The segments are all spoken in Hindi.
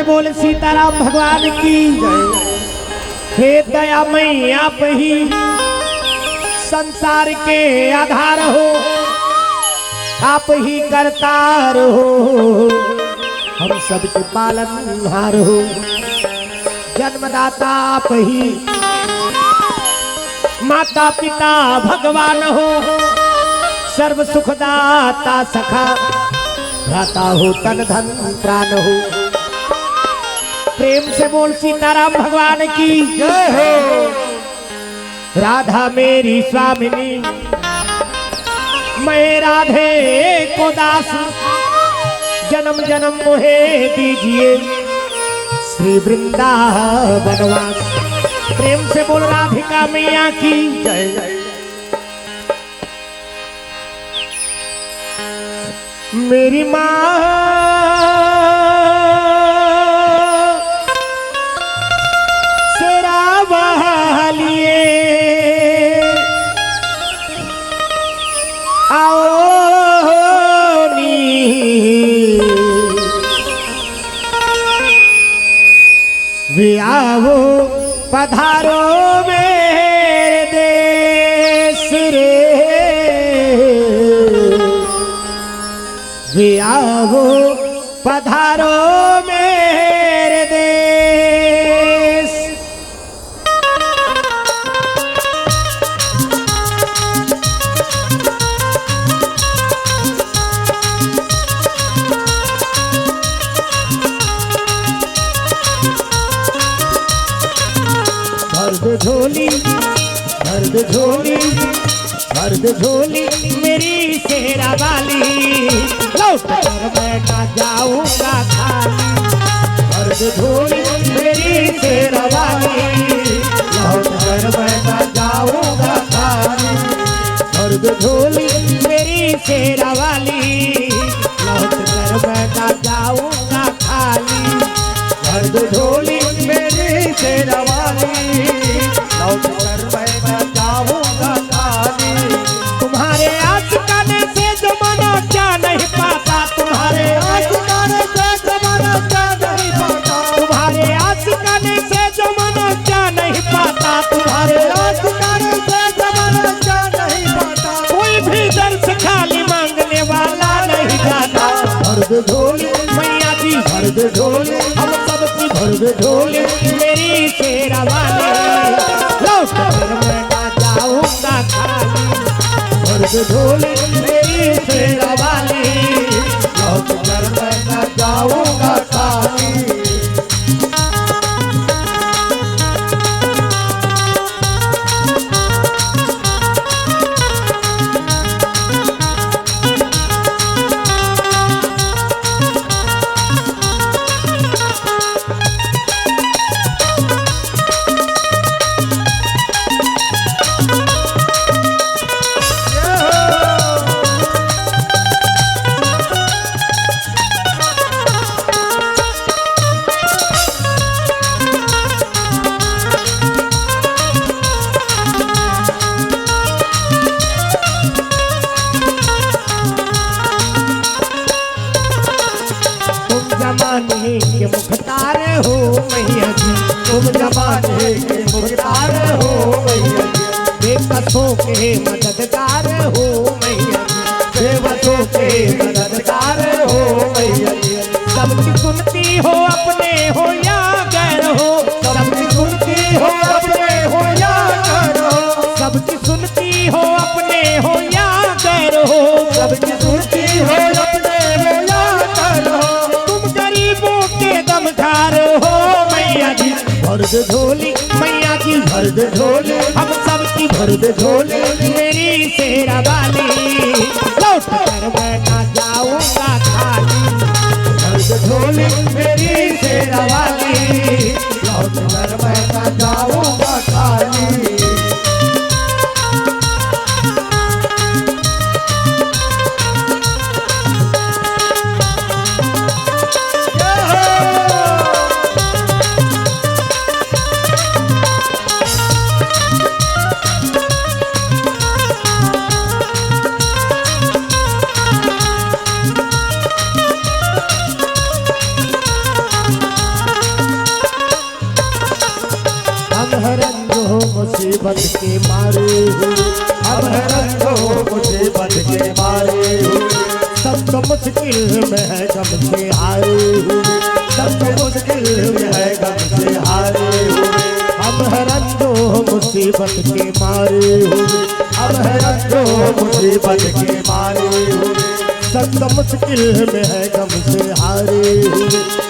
बोल सीताराम भगवान की जय। हे दयामय आप ही संसार के आधार हो, आप ही करतार हो, हम सबके पालनहार हो। जन्मदाता आप ही, माता पिता भगवान हो, सर्व सुखदाता सखा, भ्राता हो तन धन प्राण हो। प्रेम से बोल सीताराम भगवान की जय हो। राधा मेरी स्वामिनी, मैं राधे को दास, जन्म जन्म मोहे दीजिए श्री वृंदावनवास। प्रेम से बोल राधिका मैया की जय। मेरी माँ सेरा बहालिए आओ नी, वे आओ पधारो मेरे देश रे, वे आओ पधारो मेरे देश। भर दो झोली, भर दो झोली, भर दो झोली मेरी शेरा वाली, लौट कर मैं ना जाऊंगा खाली। भर दो झोली मेरी शेरा वाली, लौट कर मैं ना जाऊंगा खाली। भर दो झोली मेरी शेरा वाली, लौट कर मैं ना जाऊंगा खाली। भर दो झोली मेरी शेरा वाली, लौट कर मैं ना जाऊंगा खाली। तुम्हारे आशिकाने से जमाना क्या नहीं पाता, तुम्हारे आशिकाने से जमाना क्या नहीं पाता, तुम्हारे आशिकाने से जमाना क्या नहीं पाता, तुम्हारे आशिकाने से जमाना क्या नहीं पाता। कोई भी दर से खाली मांगने वाला नहीं जाता। भर दो झोली मैया जी, भर दो झोली हम सबकी, भर दो झोली मेरी शेरा वाली, लौट कर मैं ना जाऊंगा खाली। भर दो झोली मेरी शेरा वाली, लौट कर मैं ना जाऊंगा खाली। जमाने के मुख्तार हो मैया जी, तुम जमाने के मुख्तार हो मैया जी, बेकसों के मददगार हो मैया जी, बेबसों के मददगार हो मैया जी। सबकी सुनती हो अपने हो या गैर हो, सबकी सुनती हो अपने हो या गैर हो, सबकी सुनती हो अपने हो या गैर हो, सबकी सुनती हो अपने हो या गैर हो। दमदार हो मैया जी, भर दो झोली मैया जी, भर दो झोली हम सबकी, भर दो झोली मेरी शेरा वाली, लौट कर मैं ना जाऊंगा खाली। भर दो झोली मेरी शेरा वाली, लौट कर मैं ना जाऊंगा खाली। मुसीबत के मारे हुए, हम है रंगो मुसीबत के मारे हुए, सब तो मुश्किल में है गम से हारे हुए, सबके मुश्किल में है गम से हारे हुए, हम है रंगो मुसीबत के मारे हुए, हम है रंगो मुसीबत के मारे हुए, सब तो मुश्किल में है गम से हारे हुए,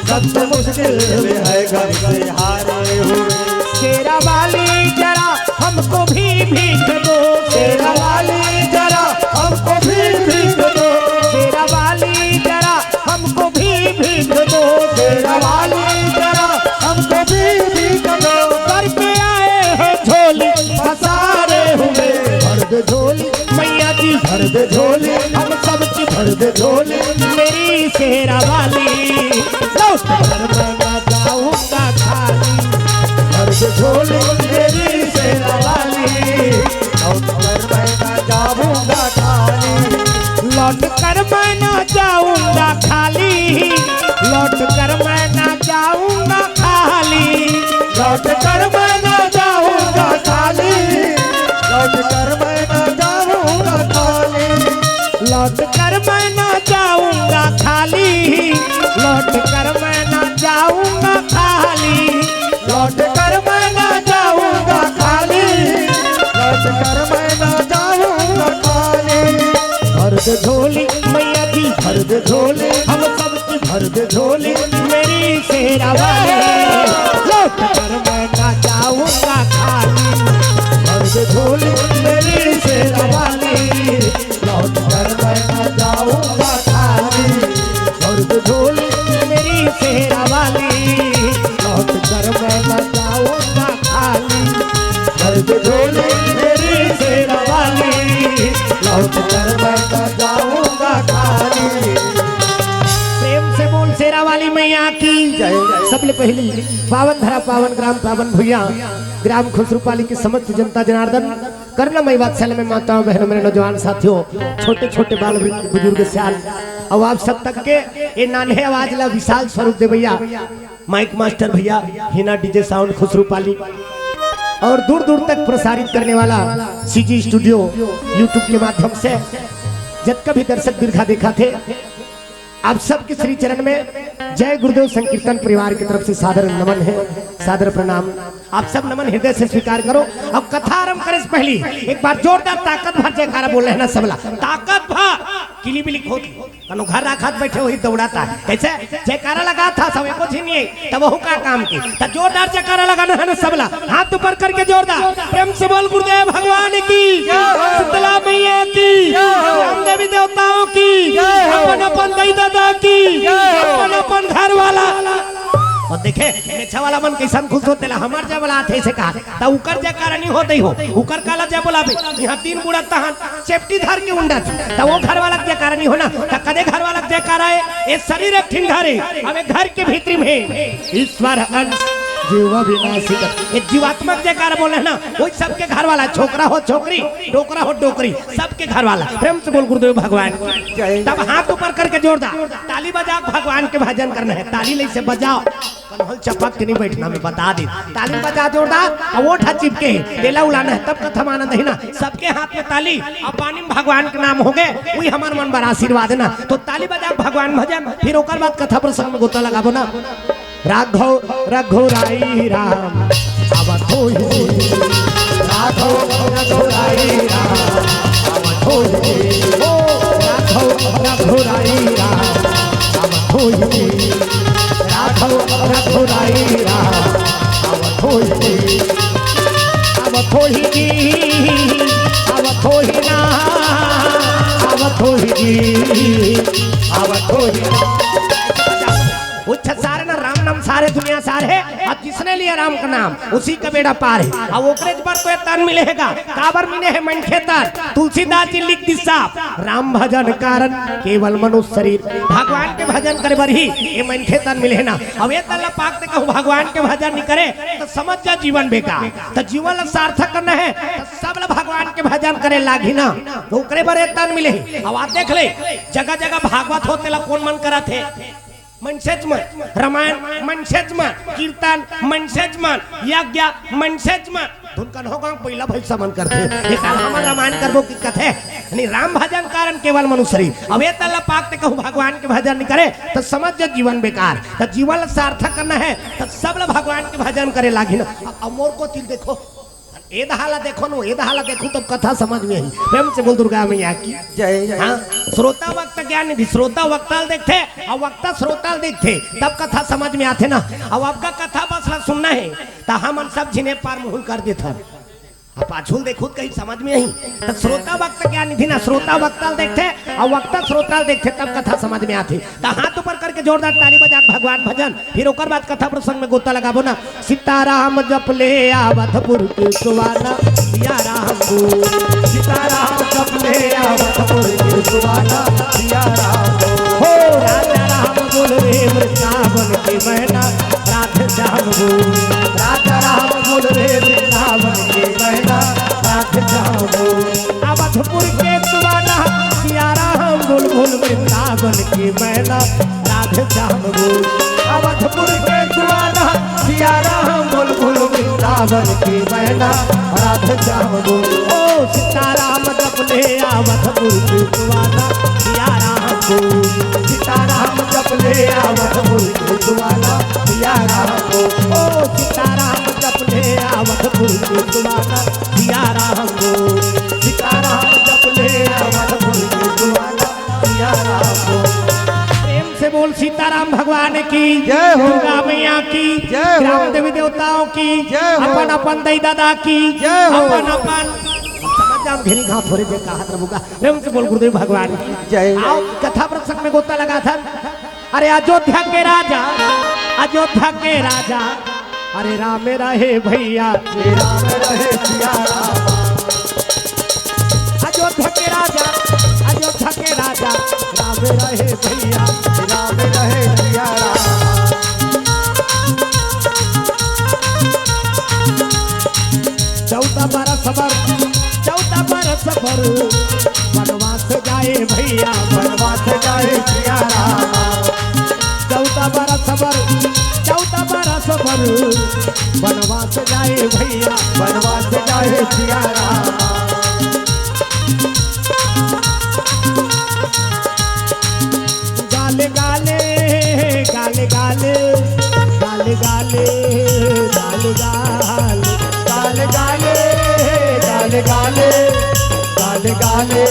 सबसे मुश्किल में है गम से हारे हुए, शेरा वाली जरा हमको भी भीख दो, शेरा वाली जरा हमको भी भीख दो, शेरा वाली जरा हमको भी भीख दो, शेरा वाली जरा हमको भी भीख दो, करके आए हैं झोली पसारे हुए, भर दे झोली मैया जी भर दे झोली, हम सबकी भर दे झोली, मेरी शेरा वाली लौट कर मैं ना जाऊंगा खाली, भर दे झोली मेरी शेरा वाली, लौट कर मैं ना जाऊंगा खाली, लौट कर मैं ना जाऊंगा खाली, लौट कर मैं ना जाऊंगा खाली, लौट कर मैं ना जाऊंगा खाली, लौट कर मैं ना जाऊंगा खाली, लौट कर मैं ना जाऊंगा खाली, लौट कर मैं ना जाऊंगा खाली, लौट कर मैं ना जाऊंगा खाली, लौट कर मैं ना जाऊंगा खाली, भर दे झोली मैया जी भर दे झोली, हम सबकी भर दे झोली, मेरी शेरा वाली लौट कर मैं ना जाऊंगा खाली, भर दे झोली मेरी शेरा वाली, लौट कर मैं ना जाऊंगा खाली, भर दे झोली मेरी शेरा वाली, लौट कर मैं ना जाऊंगा खाली, भर दे झोली मेरी शेरा वाली, लौट कर मैं ना जाऊंगा खाली। प्रेम से बोल शेरा वाली मैया की जय। सबले पहली पावन धरा पावन ग्राम पावन भुइया ग्राम खुसरूपाली की समस्त जनता जनार्दन करुणामयी वात्सल्य में माताओं बहनों मेरे नौजवान साथियों छोटे छोटे बाल बुजुर्ग सियाल अब आप सब तक के ये नान्हे आवाज ला विशाल स्वरूप दे भैया माइक मास्टर भैया हिना डीजे साउंड खुसरूपाली और दूर दूर तक प्रसारित करने वाला सीजी स्टूडियो यूट्यूब के माध्यम से जब कभी दर्शक दीर्घा देखा थे आप सबके श्री चरण में जय गुरुदेव संकीर्तन परिवार की तरफ से सादर नमन है सादर प्रणाम आप सब नमन हृदय से स्वीकार करो। अब कथा आरंभ करे से पहले एक बार जोरदार ताकत भर जयकारा बोल रहे ना सबला ताकत भर किली बिली खोद कनो घर राखत बैठे वही दौड़ाता है कैसे जयकारा लगा था सब एको छीनिए तब वहु का काम की तब जोरदार जयकारा लगाना है ना सबला हाथ ऊपर करके जोरदार प्रेम से बोल गुरुदेव भगवान की शीतला मैया की राम देवी देवताओं की अपन अपन दई दादा की अपन अपन घर वाला और देखे मेछा वाला मन कैसन खुश होते ला हमार जब बोला थे से कहा ता उकर जयकारा नहीं होते हो उकर काला जब बोला यहाँ तीन बुढ़ा तहन सेफ्टी धर के उंडा ता वो घर वाला जयकारा नहीं होना ता कदे घर वाला जयकारा है ये शरीर एक ठिन घर है अब घर के भीतरी में ईश्वर अंश जीवा विनाशी ये जीवात्मक जयकारा बोले ना वही सबके घर वाला छोकरा हो छोकरी डोकरा हो डोकरी सबके घर वाला प्रेम से बोल गुरुदेव भगवान तब हाथ ऊपर करके जोरदार ताली बजा भगवान के भजन करना है ताली ले से बजाओ कन्हल चपक के नहीं बैठना मैं बता दी ताली बजा जोरदार और वो ठा चिपके तेला उड़ाना है तब कथा आनंद है ना सबके हाथ में ताली और पानी में भगवान के नाम हो गए वही हमारे मन बड़ा आशीर्वाद है ना तो ताली बजा भगवान भजन फिर ओकर बाद कथा प्रसंग में गोता लगाबो ना राघव रघुराई राम आवत होई राघव रघुराई राम आवत होई ओ राघव रघुराई राम आवत होई राघव रघुराई राम आवत होई आवत होई आवत होई ना आवत होई आवत होई उच्च सारे ना राम नाम सारे दुनिया सारे अब जिसने लिया राम का नाम उसी का बेड़ा पार है अब ओकरेज पर तो तान मिलेगा काबर मिले है मन खेतर तुलसीदास जी लिख दी साफ राम भजन कारण केवल मनुष्य शरीर भगवान के भजन करे बर ही ये मन खेतर मिले ना अब ये तल्ला पाक ते कहूं भगवान के भजन नहीं करे तो समझ जा जीवन बेकार तो जीवन सार्थक करना है तो सब लोग भगवान के भजन करे लागी ना तो ओकरे बर तान मिले अब आप देख ले जगह जगह भागवत होते ला कौन मन करा थे मनसेच मन रामायण मनसेच मन कीर्तन मनसेच मन यज्ञ मनसेच मन धुन कन्हो गांव पहिला भैसा मन करते ये साल हमर रामायण करबो की कथे यानी राम भजन कारण केवल मनुष्य अबे तल्ला पाक ते कहूं भगवान के भजन नहीं करे तो समझ जो जीवन बेकार तो जीवन सार्थक करना है तो सब लोग भगवान के भजन करे लागी ना अमोर को तिल देखो ए दहाला देखो नो ए दहाला देखो तो कथा समझ में आई प्रेम से बोल दुर्गा मैया की जय हाँ श्रोता वक्त ज्ञान निधि श्रोता वक्ताल देखते और वक्ता श्रोताल देखते तब कथा समझ में आते ना अब आपका कथा बस सुनना है तो हम सब जिन्हे पार मुहुल कर देते आप पाछुल देखो कहीं समझ में आई तो श्रोता वक्त ज्ञान निधि ना श्रोता वक्ताल देखते और वक्ता श्रोताल देखते तब कथा समझ में आती तो हाथ ऊपर करके जोरदार ताली बजा भगवान भजन फिर ओकर बाद कथा प्रसंग में गोता लगाबो ना सीताराम जप ले आवतपुर के सुवाना सिया राम सीताराम जप ले आवतपुर के सुवाना सिया राम हो राजा राम बोल रे वृंदावन के मैना राधे श्याम बोल राजा राम बोल रे वृंदावन के मैना राधे श्याम बोल अवधपुर के सुवाना सिया राम बोल बोल वृंदावन के मैना राधे श्याम बोल अवधपुर के सुवाना सिया राम बोल बोल वृंदावन के मैना राधे श्याम बोल ओ सीताराम जप ले अवधपुर के सुवाना सिया राम बोल सीताराम जप ले आवतपुर के सुवाना सिया राम बोल ओ सीताराम जप ले अवधपुर के सुवाना सिया राम बोल सीताराम जप ले आवतपुर के सुवाना सिया राम बोल प्रेम से बोल सीताराम भगवान की जय हो। दुर्गा मैया की जय हो। ग्राम देवी देवताओं की जय हो। अपन अपन दई दादा की जय हो। अपन अपन समझ जाओ घेरी घाव थोड़े जे कहा रबुगा प्रेम से बोल गुरुदेव भगवान की जय। आओ कथा प्रसंग में गोता लगा था अरे अयोध्या के राजा अयोध्या के राजा अरे राम रहे भैया श्री राम रहे सिया राम अयोध्या के राजा अयोध्या के राजा राम रहे भैया श्री राम रहे सिया राम 14 बरस भर वनवास जाए भैया वनवास जाए सिया राम 14 बरस भर वनवास जाए भैया वनवास जाए सिया राम गाले गाले गाले गाले गाले गाले गाले गाले गाले गाले गाले गाले गाले गाले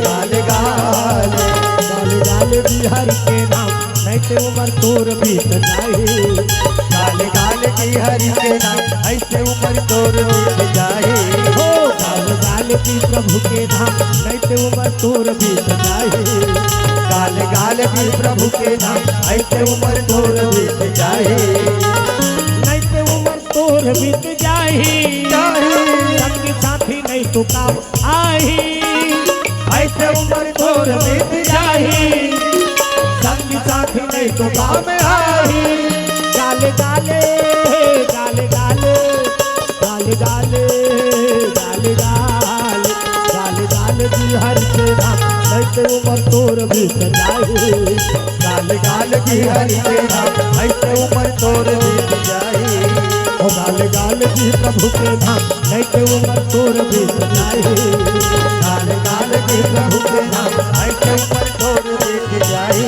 गाले गाले गाले गाले बिहार के नाम नहीं तो उमर तोर बीत जाए गाले गाले की हरि के नाम ऐसे ऊपर तोर बीत जाए हो गाल गाल की प्रभु के धाम नहीं तो उमर तोर बीत जाए गाले गाले की प्रभु के नाम ऐसे ऊपर तोर बीत जाए नहीं तो उमर तोर बीत जाए संगी साथी नहीं तो काम आई ऐसे ऊपर तोर बीत जाए संगी साथी नहीं तो काम काम आई गाले गाले गाले गाले गाले गाले गाले गाले गाले गाले बिहार के नाम नहीं तो उमर तोर बीत जाए गाले गाले की हरि के नाम ऐसे ऊपर तोर बीत जाए ओ गाले गाले की प्रभु के नाम नहीं तो उमर तोर बीत जाए गाले गाले की प्रभु के नाम ऐसे ऊपर तोर बीत जाए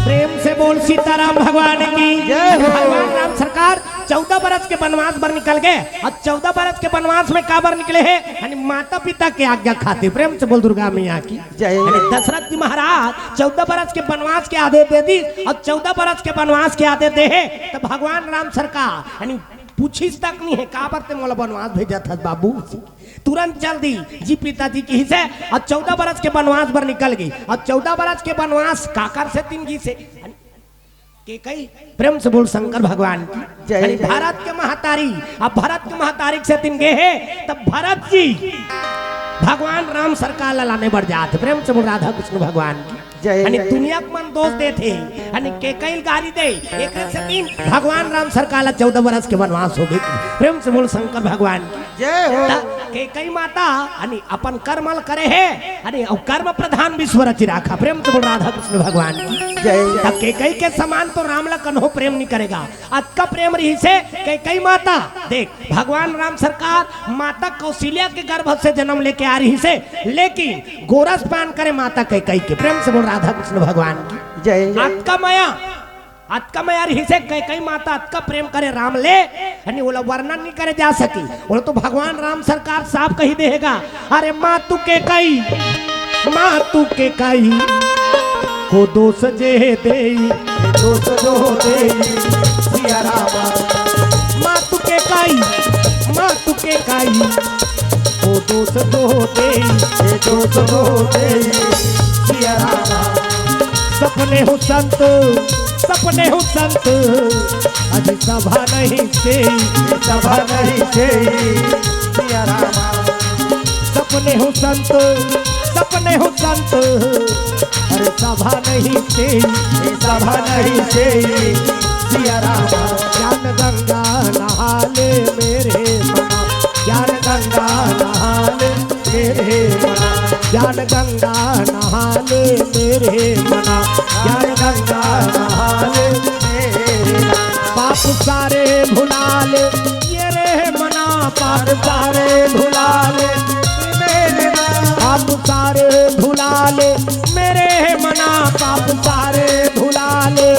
प्रेम से बोल सीताराम भगवान की जय हो। भगवान राम सरकार 14 बरस के वनवास पर निकल गए और 14 बरस के वनवास में काबर निकले हैं यानी माता पिता के आज्ञा खाते प्रेम से बोल दुर्गा मैया की जय। यानी दशरथ जी महाराज 14 बरस के वनवास के आदेश दे दी और 14 बरस के वनवास के आदेश दे है तो भगवान राम सरकार यानी पूछिस तक नहीं है काबर ते मोला वनवास भेजा था बाबू तुरंत जल्दी जी पिताजी की ही से और 14 बरस के वनवास पर निकल गई और 14 बरस के वनवास काकर से 3 जी से के कई प्रेम से बोल शंकर भगवान की जय यानी जय। भारत के महतारी अब भारत के महतारी से 3 गए हैं तब भरत जी भगवान राम सरकार लाने बढ़ जाते प्रेम से बोल राधा कृष्ण भगवान की जय यानी जय। दुनिया को मन दोष देते यानी के कई गाड़ी दे एक से 3 भगवान राम सरकार 14 बरस के वनवास हो गए प्रेम से बोल शंकर भगवान की जय हो कई माता आणि अपन कर्मल करे है आणि कर्म प्रधान विश्व रचि राखा। प्रेम से बोल राधा कृष्ण भगवान की जय। कई के समान तो राम ला कन्हो प्रेम नहीं करेगा। आज का प्रेम रही से कई माता देख भगवान राम सरकार माता कौशल्या के गर्भ से जन्म लेके आ रही से, लेकिन गोरस पान करे माता कई के। प्रेम से बोल राधा कृष्ण भगवान की जय। आज का माया रही से कई माता आज का प्रेम करे राम ले यानी बोला वर्णन नहीं करे जा सकी। बोला तो भगवान राम सरकार साफ कही देगा, अरे माँ तू के कई को दोष जे दे दोष जो दे सिया रामा। माँ तू के कई को दोष जो दे दोष जो दे सिया रामा। सपने हो संत अभी सभा नहीं से सिया रामा। सपने हो संत अरे सभा नहीं से सिया रामा। ज्ञान गंगा नहाले मेरे मना, ज्ञान गंगा नहाले मेरे मना, ज्ञान गंगा नहाले मेरे मना, ज्ञान गंगा नहाले मेरे मना। पाप सारे भुला ले ये रे मना, पाप सारे भुला ले मेरे मना, पाप सारे भुला ले मेरे मना, पाप सारे भुला ले।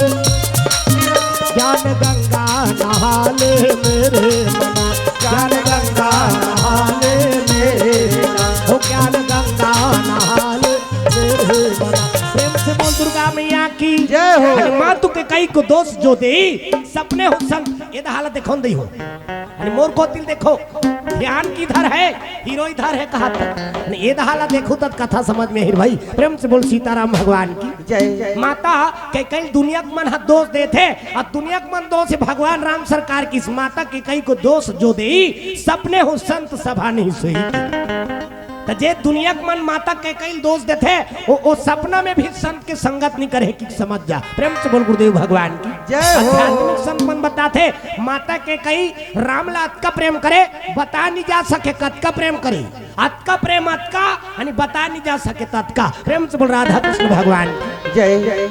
ज्ञान गंगा नहाले मेरे मना, ज्ञान गंगा नहाले मेरे मना, हो ज्ञान गंगा नहाले मेरे मना। प्रेम से बोल दुर्गा मैया की जय हो। माँ तू के कई को दोष जो दे सपने हो संग ये हालत देखो दी हो मोर को तिल देखो ध्यान किधर है हीरो इधर है कहा था ये हालत देखो तब कथा समझ में हिर भाई। प्रेम से बोल सीताराम भगवान की जय। माता के कई दुनिया के मन हाथ दोष देते और दुनिया के मन दोष भगवान राम सरकार की इस माता के कई को दोष जो दे सपने हो संत सभा नहीं सोई। तो जे दुनिया के मन माता के कई दोष देते वो सपना में भी संत के संगत नहीं करे कि समझ जा। प्रेम से बोल गुरुदेव भगवान की जय हो। आध्यात्मिक संत मन बताते माता के कई राम ला अत का प्रेम करे बता नहीं जा सके कत का प्रेम करे, अत का प्रेम अत का यानी बता नहीं जा सके तत का। प्रेम से बोल राधा कृष्ण भगवान की जय।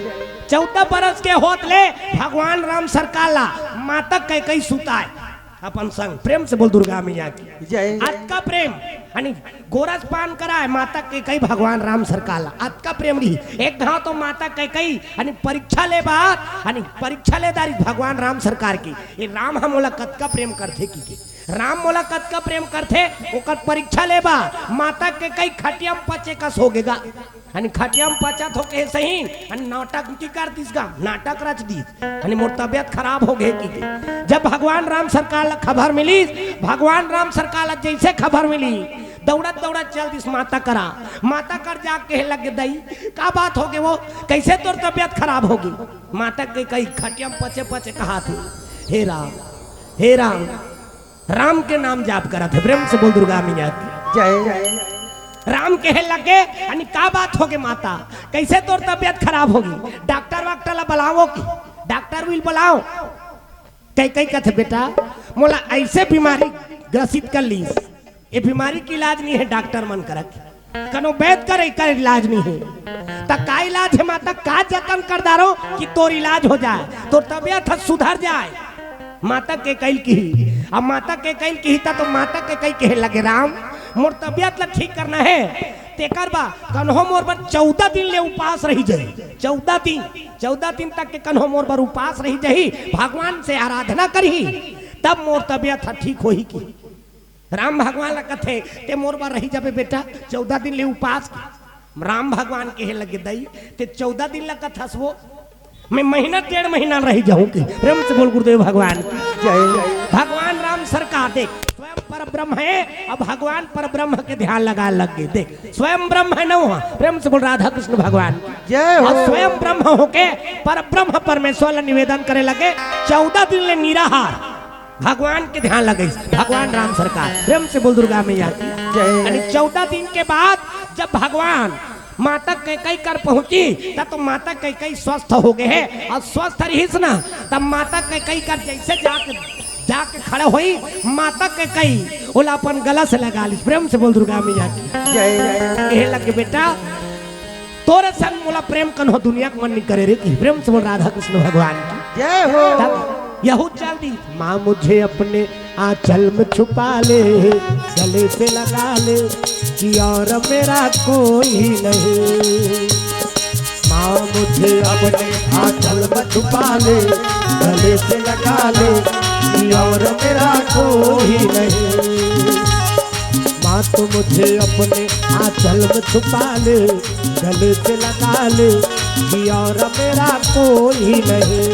14 बरस के होत ले भगवान राम सरकार ला माता के कई सुताए अपन संग। प्रेम से बोल दुर्गा मैया की जय। आज का प्रेम यानी गोरस पान कराए माता के कई भगवान राम सरकार ला आज का प्रेम रही। एक घाव तो माता के कई यानी परीक्षा ले बात यानी परीक्षा ले दारी भगवान राम सरकार की ये राम हम मोला कत का प्रेम करथे की राम मोला कत का प्रेम करथे ओकर परीक्षा ले बा माता के कई खटियम पचे कस होगेगा यानी खटियम पचत होके सही यानी नाटक की कर दिस गा नाटक रच दी यानी मोर तबियत खराब हो गई की। जब भगवान राम सरकार ला खबर मिली भगवान राम सरकार ला जैसे खबर मिली दौड़त चल दिस माता कर जाके लगे दई का बात होगे वो कैसे तोर तबियत खराब होगी। माता के कई खटियम पचे कहा थी हे राम राम के नाम जाप करा थे। प्रेम से बोल दुर्गा मैया की जय। राम कहे लगे यानी का बात होगी माता कैसे तोर तबियत खराब होगी, डॉक्टर वाक्टर ला बुलाओ की डॉक्टर विल बुलाओ। कई कहते बेटा मोला ऐसे बीमारी ग्रसित कर ली ये बीमारी की इलाज नहीं है डॉक्टर मन करक कनो वैद करे कर इलाज नहीं है तो का इलाज है माता का जतन कर दारो कि तोर इलाज हो जाए तोर तबियत सुधर जाए। माता के कैल की अब माता के कैल की तो माता के कई कहे लगे राम मोर तबियत ला ठीक करना है तेकर बा कन्हो मोर पर 14 दिन ले उपास रही जाई 14 दिन तक के कन्हो मोर पर उपास रही जाई भगवान से आराधना करही तब मोर तबियत ठीक होही की। राम भगवान ला कथे ते मोर पर रही जाबे बेटा 14 दिन ले उपास राम भगवान कहे लगे दई ते 14 दिन ला कथस वो मैं महीना 1.5 महीना रही जाऊं की। प्रेम से बोल गुरुदेव भगवान की जय। भगवान राम सरकार देख स्वयं पर ब्रह्म है अब भगवान पर ब्रह्म के ध्यान लगा लग गए देख स्वयं ब्रह्म है न हुआ। प्रेम से बोल राधा कृष्ण भगवान जय हो। स्वयं ब्रह्म होके पर ब्रह्म परमेश्वर निवेदन करे लगे 14 दिन ले निराहार भगवान के ध्यान लगे भगवान राम सरकार। प्रेम से बोल दुर्गा मैया की जय। 14 दिन के बाद जब भगवान माता कैकई कर पहुंची तब तो माता कैकई स्वस्थ हो गए हैं और स्वस्थ रही ना तब माता कैकई कर जाके खड़े हुई माता के कई बोला अपन गला से लगा ली। प्रेम से बोल दुर्गा मैया की जय कहे लगे बेटा तोरे संग मोला प्रेम कन हो दुनिया के मन नहीं करे रे की। प्रेम से बोल राधा कृष्ण भगवान की जय हो। तब यहू चल दी माँ मुझे अपने आंचल में छुपा ले गले से लगा ले कि और मेरा कोई नहीं। माँ मुझे अपने आंचल में छुपा ले गले से लगा ले और मेरा कोई नहीं। माँ तो मुझे अपने आंचल में छुपा ले गले से लगा ले कि और मेरा कोई नहीं।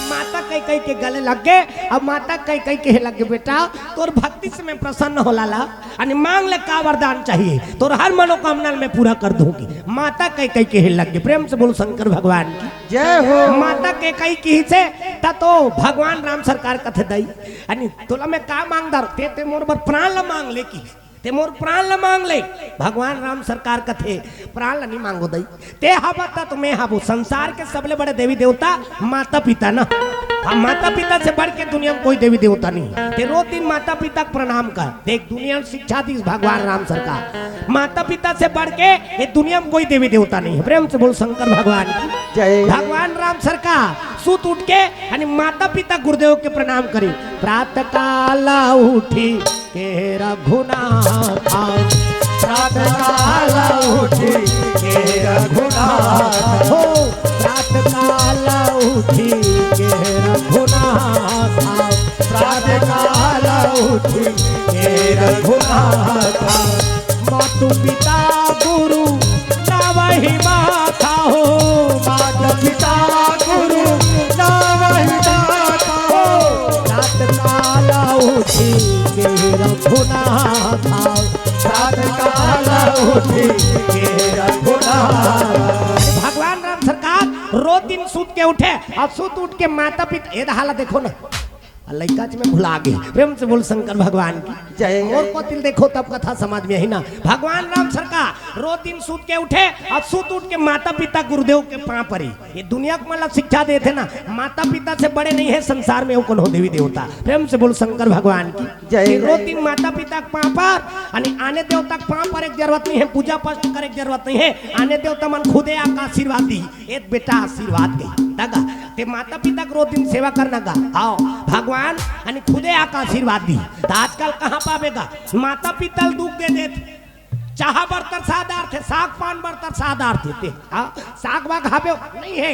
माता कई कई के गले लग गए। अब माता कई कई के लगे बेटा तोर भक्ति से मैं प्रसन्न हो लाला अनि मांग ले का वरदान चाहिए तोर हर मनोकामना मैं पूरा कर दूंगी। माता कई कई के लग गए। प्रेम से बोलो शंकर भगवान की जय हो। माता के कई की से ता तो भगवान राम सरकार कथे दई अनि तोला मैं का मांगदार ते मोर बर प्राण ल मांग ले की ते मोर प्राण ल मांग ले। भगवान राम सरकार कथे प्राण ल नहीं मांगो दई ते हबता तो मैं हबो। संसार के सबले बड़े देवी देवता माता पिता ना। हम माता पिता से बढ़ के दुनिया में कोई देवी देवता नहीं। ते रोज दिन माता पिता को प्रणाम कर देख दुनिया में शिक्षा दी भगवान राम सरकार। माता पिता से बढ़ के ये दुनिया में कोई देवी देवता नहीं है। प्रेम से बोल शंकर भगवान की जय। भगवान राम सरकार सुत उठ के यानी माता पिता गुरुदेव के प्रणाम करी। प्रातः काल उठी के रघुनाथ प्रातः काल उठी के रघुनाथ हो प्रातः काल उठी के रघुनाथ प्रातः काल उठी के रघुनाथ। मातु पिता गुरु नवहि माता हो माता पिता गुरु नवहि माता हो। प्रातः काल उठी के रघुनाथ प्रातः काल उठी के रघुनाथ। भगवान राम सरकार रोज दिन सूत के उठे और सूत उठ के माता पिता ये हालत देखो ना लड़का में भुला गए। प्रेम से बोल शंकर भगवान की जय। और को दिल देखो तब कथा समझ में ही ना। भगवान राम सरकार रोज दिन सूत के उठे और सूत उठ के माता पिता गुरुदेव के पांव पड़ी। ये दुनिया को मतलब शिक्षा देते ना माता पिता से बड़े नहीं है संसार में वो कौन हो देवी देवता। प्रेम से बोल शंकर भगवान की जय। रोज दिन माता पिता के पांव पर यानी आने देवता के पांव पर एक जरूरत नहीं है पूजा पाठ करे की जरूरत नहीं है। आने देवता मन खुदे आपका आशीर्वाद दी एक बेटा आशीर्वाद गई दगा ते माता पिता को रोज दिन सेवा करना का आओ भगवान आणि खुदे आका आशीर्वाद दी। तो आजकल कहाँ पावेगा माता पिता दुख दे देते चाह बर्तर सादार थे साग पान बर्तर सादार थे साग वाग हावे नहीं है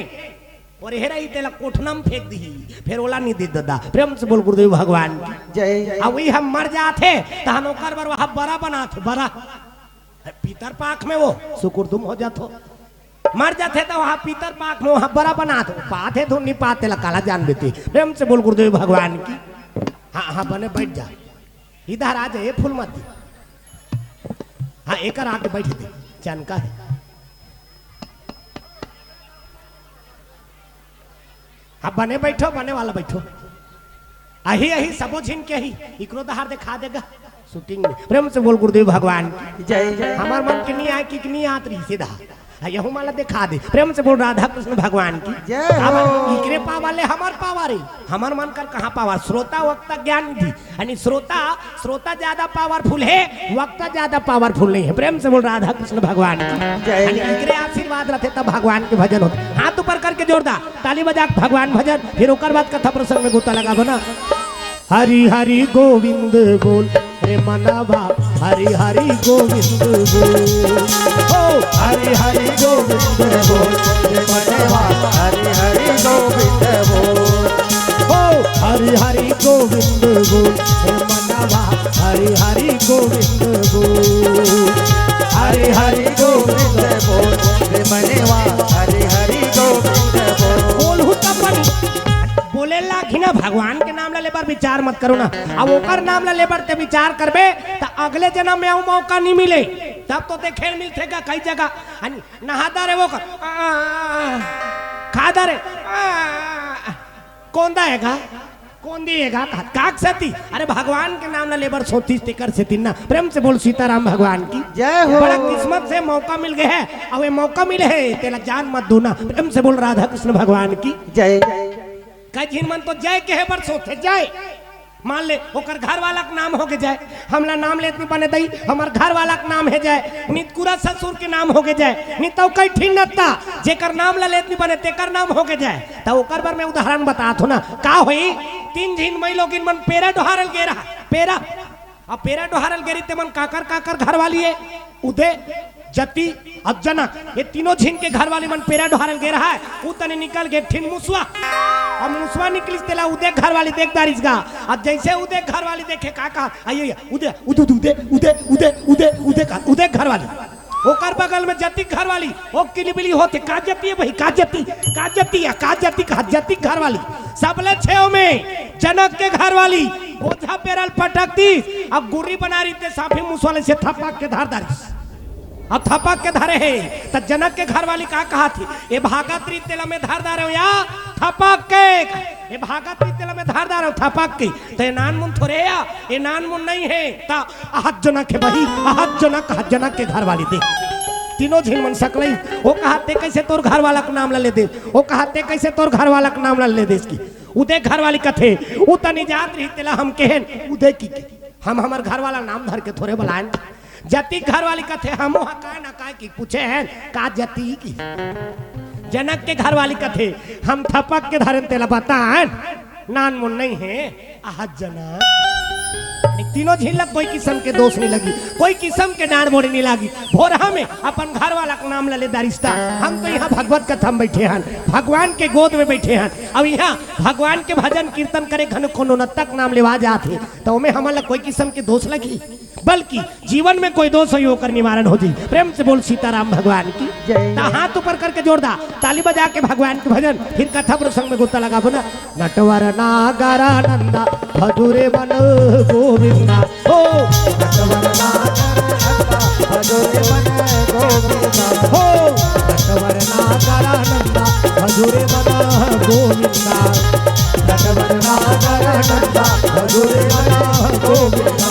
और हेरा ही तेला कोठना में फेंक दी फिर ओला नहीं दे दादा। प्रेम से बोल गुरुदेव भगवान जय। अब वही हम मर जाते तो हम ओकर बर वहाँ बड़ा बनाते बड़ा पितर पाक में वो सुकुर तुम हो जातो मर जाते तो वहाँ पीतर पाक में वहाँ बड़ा बना दो पाते तो नहीं पाते ला काला जान देते। प्रेम से बोल गुरुदेव भगवान की हाँ हाँ बने बैठ जा इधर आ जाए फूल मत दी हाँ एक आके बैठ दे चैन का है। हाँ बने बैठो बने वाला बैठो अही अही सबो झिन के ही इकरो दहार दिखा देगा शूटिंग में। प्रेम से बोल गुरुदेव भगवान की जय जय। हमार मन कितनी आए कि कितनी आत रही सीधा यहू माला दिखा दे। प्रेम से बोल राधा कृष्ण भगवान की जय इकरे पावाले हमार पावारे हमार मन कर कहाँ पावा श्रोता वक्ता ज्ञान दी यानी श्रोता ज्यादा पावरफुल है वक्ता ज्यादा पावरफुल नहीं है। प्रेम से बोल राधा कृष्ण भगवान की जय। यानी इकरे आशीर्वाद रहते तब भगवान के भजन होते। हाथ ऊपर करके जोरदार ताली बजा भगवान भजन फिर ओकर बाद कथा प्रसंग में गोता लगा बना हरि हरि गोविंद बोल रे मनवा हरि हरि गोविंद बोल हो हरि हरि गोविंद बोल रे मनवा हरि हरि गोविंद बोल हो हरि हरि गोविंद बोल रे मनवा हरि हरि गोविंद बोल हरि हरि गोविंद बोल रे मनवा हरि हरि गोविंद बोल बोलहु तपन बोले लाखी ना भगवान के नाम ला लेबर विचार मत करो ना। अब ओकर नाम ला लेबर ते विचार करबे तो अगले जन्म में वो मौका नहीं मिले तब तो ते खेल मिलतेगा कई जगह नहादा रे वो कर खादा रे कौन दाएगा कौन दिएगा काक सती अरे भगवान के नाम ला लेबर सोती टिकर से तीन ना। प्रेम से बोल सीताराम भगवान की जय हो। बड़ा किस्मत से मौका मिल गया है अब ये मौका मिले है तेरा जान मत दूना। प्रेम से बोल राधा कृष्ण भगवान की जय। कई झिन मन तो जय के है बरसों थे जय मान ले ओकर घर वाला के नाम हो के जाए हमला नाम लेत नहीं बने दई हमार घर वाला के नाम है जाए नितकुरा ससुर के नाम हो के जाए नहीं तो कई ठीक नता जेकर नाम ला लेत नहीं बने तेकर नाम हो के जाए तो ओकर पर मैं उदाहरण बतात हो ना का होई 3 झिन मई लोग इन मन पेरा डोहारल गे रहा पेरा अब पेरा डोहारल गेरी ते मन काकर काकर घर वाली है उदय जति अब जनक ये तीनों झिन के घर वाले मन पेरा डोहारल गे रहा है उ तने निकल गे ठिन मुसवा अब मुसवा निकलिस तेला उदय घर वाली देख दारिस गा अब जैसे उदय घर वाली देखे का आइए उदय उदय उदय उदय उदय उदय उदय उदय घर वाली ओकर बगल में जति घर वाली ओ किलिबिली होते का जति है भाई का जति या का जति घर वाली सबले छेव में जनक के घर वाली ओझा पेरल पटकती अब गुर्री बना रही थे साफी मुसवाले से थपक के धार दारिस अब थपक के धरे है तो जनक के घर वाली का कहा थी ये भागत्री तेला में धार दार हो या थपक के ये भागत्री तेला में धार दार हो थपक के तो ये नान मुन थोड़े या ये नान मुन नहीं है ता आहत जनक है भाई आहत जनक के घर वाली देख तीनों झिन मन सकलई वो कहते कैसे तोर घर वाला का नाम ले दे वो कहते कैसे तोर घर वाला का नाम ले दे इसकी उदय घर वाली कथे उ तनी जात रही तेला हम केहन उदय की हम हमार घर वाला नाम धर के थोड़े बुलाएं जति घर वाली कथे हम ना काय की पूछे हैं का जति की जनक के घर वाली कथे हम थपक के धरन तेला बताएं नान मुन नहीं है आहत जनक तीनों झिलक कोई किस्म के दोष नहीं लगी कोई किस्म के डांड बोड़ी नहीं लगी भोरहा में अपन घर वाला का नाम ले दारिस्ता हम तो यहाँ भगवत कथा में बैठे हैं भगवान के गोद में बैठे हैं अब यहाँ भगवान के भजन कीर्तन करे घन कोनो तक नाम लेवा जाते तो में हमारा कोई किस्म के दोष लगी बल्कि जीवन में कोई दोष हो कर निवारण हो जाए प्रेम से बोल सीताराम भगवान की हाथ ऊपर करके जोरदा ताली बजा के भगवान के भजन फिर कथा प्रसंग में गोता लगा बोला नटवर नागरानंदा भदुरे मन गोविंदा हो नटवर नागरानंदा भदुरे मन गोविंदा हो नटवर नागरानंदा भदुरे मन गोविंदा नटवर नागरानंदा भदुरे मन गोविंदा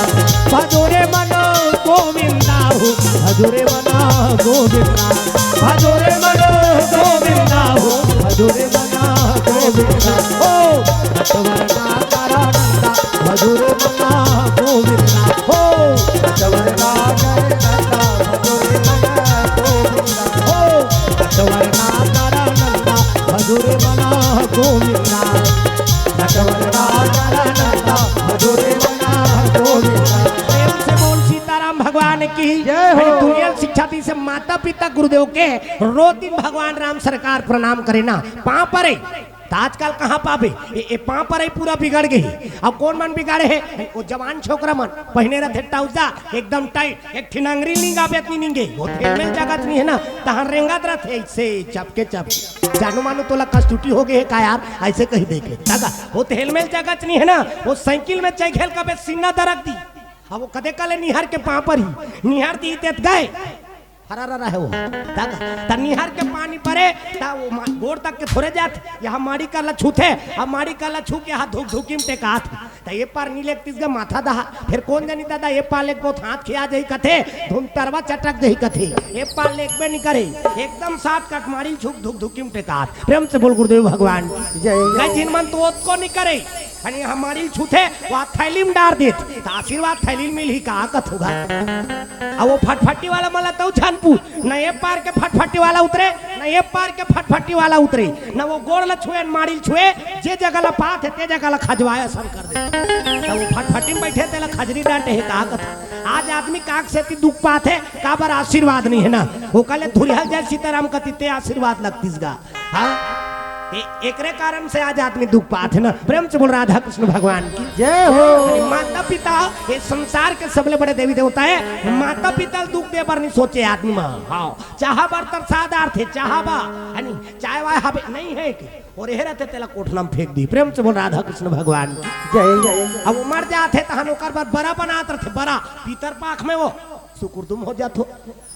भदुरे मन गोविंदा हो भदुरे मन गोविंदा भदुरे मन गोविंदा हो भदुरे मन गोविंदा हो नटवर नागरानंदा भदुरे मन गोविंदा हो नटवर नागरानंदा भदुरे मन गोविंदा हो नटवर नागरानंदा भदुरे मन गोविंदा नटवर नागरानंदा भदुरे मन गोविंदा भगवान की दुनिया शिक्षा दी से माता पिता गुरुदेव के रोज दिन भगवान राम सरकार प्रणाम करे ना पाँव पर तो आजकल कहाँ पावे ये पाँव पर पूरा बिगड़ गई अब कौन मन बिगाड़े है वो जवान छोकरा मन पहने रहते टाउजा एकदम टाइट एक ठिनंगरी लिंगा बेतनी निंगे वो हेलमेट जगत नहीं है ना तहां रेंगत रहते ऐसे चपके जानू मानो तोला कस्तूटी हो गए है का यार ऐसे कहीं देख ले दादा वो हेलमेट जगत नहीं है ना वो साइकिल में चाहे खेल का सीना दरक दी अब वो कदे कले निहार के पाँव पर ही निहार दी तेत गए हरा रहा है वो ता निहार के पानी परे ता वो गोड़ तक के थोड़े जात यहाँ माड़ी का लछू थे अब माड़ी का लछू के हाथ धूप धुकीम टे का ता ये पार नीले तिसगा माथा दहा फिर कौन जानी दादा ये पार लेक बहुत हाथ खिया जाई कथे धुम तरवा चटक जाई कथे ये पार लेक में नहीं करे एकदम साथ कट मारी छुक धुक धुकीम टे का प्रेम से बोल गुरुदेव भगवान जय जिन मन तो को नहीं करे अनि हमारी छूथे वो थैली में डाल देत तो आशीर्वाद थैली में मिल ही का कथ होगा अब वो फटफटी वाला मला तो छानपू न ये पार के फटफटी वाला उतरे न ये पार के फटफटी वाला उतरे न वो गोड़ ल छुए मारी छुए जे जगह ला पात है ते जगह ला खजवाया सब कर दे तो वो फटफटी में बैठे तेला खजरी डांटे है का कथ आज आदमी काक से ती दुख पात है का बार आशीर्वाद नहीं है ना वो कले धुरिया जय सीताराम कति ते आशीर्वाद लगतीस गा हाँ एकरे कारण से आज आदमी दुख पात है ना प्रेम से बोल राधा कृष्ण भगवान की जय हो माता पिता ये संसार के सबले बड़े देवी देवता है माता पिता दुख दे पर नहीं सोचे आदमी में हाँ चाह बर तरसादार थे चाह बा चाहे वाह हबे नहीं है और यह रहते तेला कोठला में फेंक दी प्रेम से बोल राधा कृष्ण भगवान की जय जय अब वो मर जाते तहन ओकर बाद बड़ा बनाते थे बड़ा पीतर पाख में वो सुकुरदुम हो जातो